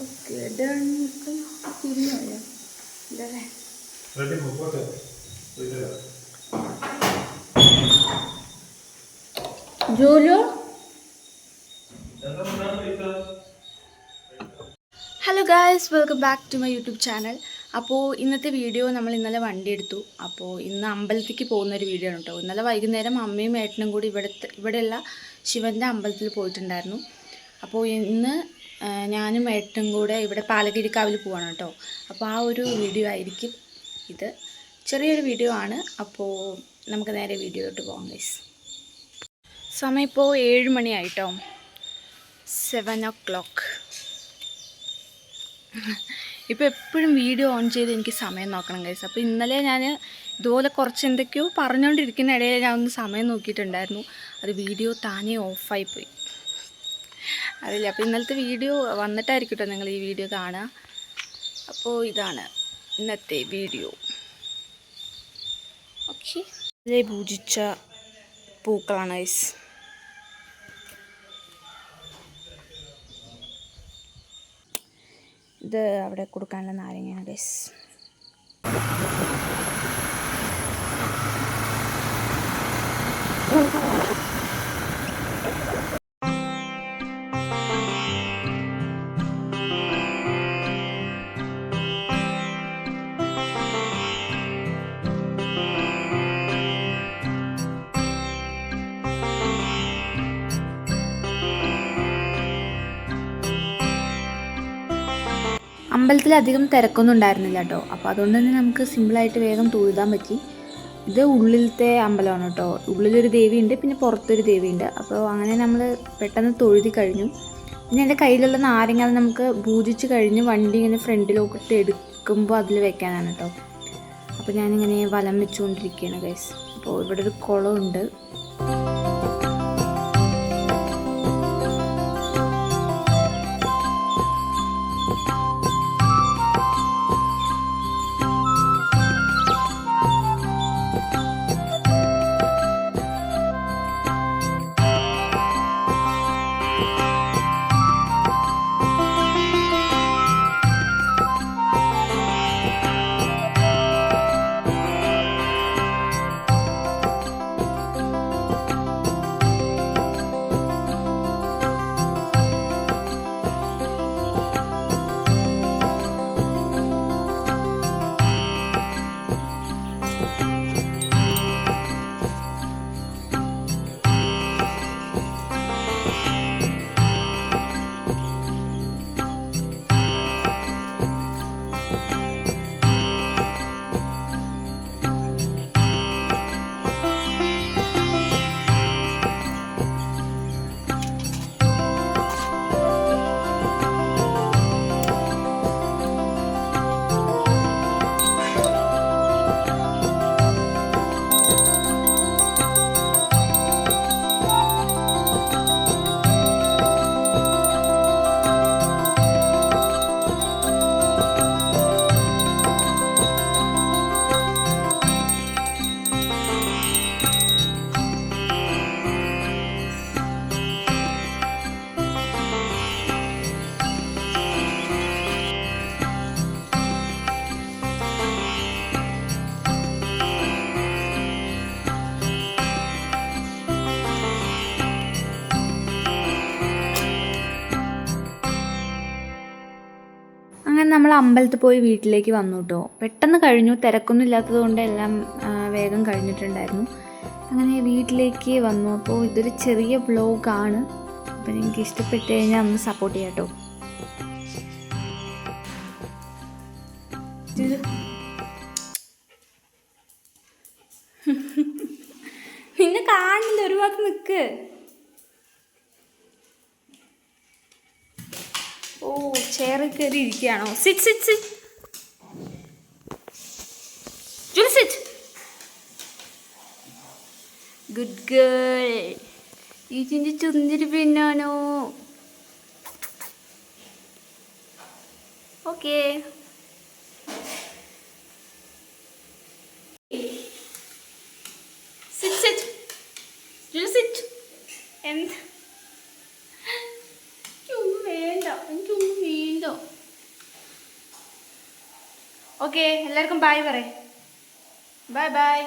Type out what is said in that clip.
Okay done. തിരിഞ്ഞോയോ ഇല്ലേ? ജോലോ. Hello guys, welcome back to my YouTube channel. അപ്പോൾ ഇന്നത്തെ വീഡിയോ നമ്മൾ ഇന്നലെ വണ്ടി എടുത്തു. അപ്പോൾ ഇന്ന് അമ്പലത്തിലേക്ക് പോകുന്നൊരു വീഡിയോ ആണ് കേട്ടോ. ഇന്നലെ വൈകുന്നേരം അമ്മയും ഏട്ടനും കൂടി ഇവിടെയുള്ള ശിവൻ്റെ അമ്പലത്തിൽ പോയിട്ടുണ്ടായിരുന്നു. അപ്പോൾ ഇന്ന് ഞാനും ഏട്ടനും കൂടെ ഇവിടെ പാലക്കിഴിക്കാവിൽ പോവാണ് കേട്ടോ. അപ്പോൾ ആ ഒരു വീഡിയോ ആയിരിക്കും ഇത്. ചെറിയൊരു വീഡിയോ ആണ്. അപ്പോൾ നമുക്ക് നേരെ വീഡിയോയിലോട്ട് പോകാം ഗൈസ്. സമയം ഇപ്പോൾ 7 മണിയായിട്ടോ, 7 o'clock. ഇപ്പോൾ എപ്പോഴും വീഡിയോ ഓൺ ചെയ്ത് എനിക്ക് സമയം നോക്കണം ഗൈസ്. അപ്പോൾ ഇന്നലെ ഞാൻ ഇതുപോലെ കുറച്ച് എന്തൊക്കെയോ പറഞ്ഞുകൊണ്ടിരിക്കുന്ന ഇടയിൽ ഞാൻ ഒന്ന് സമയം നോക്കിയിട്ടുണ്ടായിരുന്നു. അത് വീഡിയോ താനേ ഓഫായിപ്പോയി, അറിയില്ല. അപ്പോൾ ഇന്നലത്തെ വീഡിയോ വന്നിട്ടായിരിക്കും കേട്ടോ നിങ്ങൾ ഈ വീഡിയോ കാണുക. അപ്പോൾ ഇതാണ് ഇന്നത്തെ വീഡിയോ. ഓക്കെ, ഇതിലെ പൂജിച്ച പൂക്കളാണ് ഗൈസ്. ഇത് അവിടെ കൊടുക്കാനുള്ള നാരങ്ങയാണ് ഗൈസ്. അമ്പലത്തിൽ അധികം തിരക്കൊന്നും ഉണ്ടായിരുന്നില്ല കേട്ടോ. അപ്പോൾ അതുകൊണ്ട് തന്നെ നമുക്ക് സിമ്പിളായിട്ട് വേഗം തൊഴുതാൻ പറ്റി. ഇത് ഉള്ളിലത്തെ അമ്പലമാണ് കേട്ടോ. ഉള്ളിലൊരു ദേവിയുണ്ട്, പിന്നെ പുറത്തൊരു ദേവിയുണ്ട്. അപ്പോൾ അങ്ങനെ നമ്മൾ പെട്ടെന്ന് തൊഴുതി കഴിഞ്ഞു. പിന്നെ എൻ്റെ കയ്യിലുള്ള നാരങ്ങ അത് നമുക്ക് പൂജിച്ച് കഴിഞ്ഞ് വണ്ടി ഇങ്ങനെ ഫ്രണ്ടിലോട്ട് എടുക്കുമ്പോൾ അതിൽ വെക്കാനാണ് കേട്ടോ. അപ്പോൾ ഞാനിങ്ങനെ വലം വെച്ചുകൊണ്ടിരിക്കുകയാണ് ഗൈസ്. അപ്പോൾ ഇവിടെ ഒരു കുളമുണ്ട്. അങ്ങനെ നമ്മൾ അമ്പലത്തിൽ പോയി വീട്ടിലേക്ക് വന്നു കേട്ടോ. പെട്ടെന്ന് കഴിഞ്ഞു, തിരക്കൊന്നും ഇല്ലാത്തത് കൊണ്ട് എല്ലാം വേഗം കഴിഞ്ഞിട്ടുണ്ടായിരുന്നു. അങ്ങനെ വീട്ടിലേക്ക് വന്നു. അപ്പോൾ ഇതൊരു ചെറിയ വ്ലോഗാണ്. അപ്പോൾ നിങ്ങൾക്ക് ഇഷ്ടപ്പെട്ട് കഴിഞ്ഞാൽ ഒന്ന് സപ്പോർട്ട് ചെയ്യാം കേട്ടോ. നിന്നെ കാണില്ല, ഒരു ഭാഗത്ത് നിൽക്ക്. ഓ, ചെയറിൽ കയറി ഇരിക്കുകയാണോ? Sit sit sit Julie sit. Good girl. ഇതിൻ്റെ ചുന്തിരി പിന്നാനോ. Okay, sit sit Julie sit. എന്താ വേണ്ട. എനിക്കൊന്നും വീണ്ട. ഓക്കെ, എല്ലാവർക്കും ബൈ പറയേ. Bye by.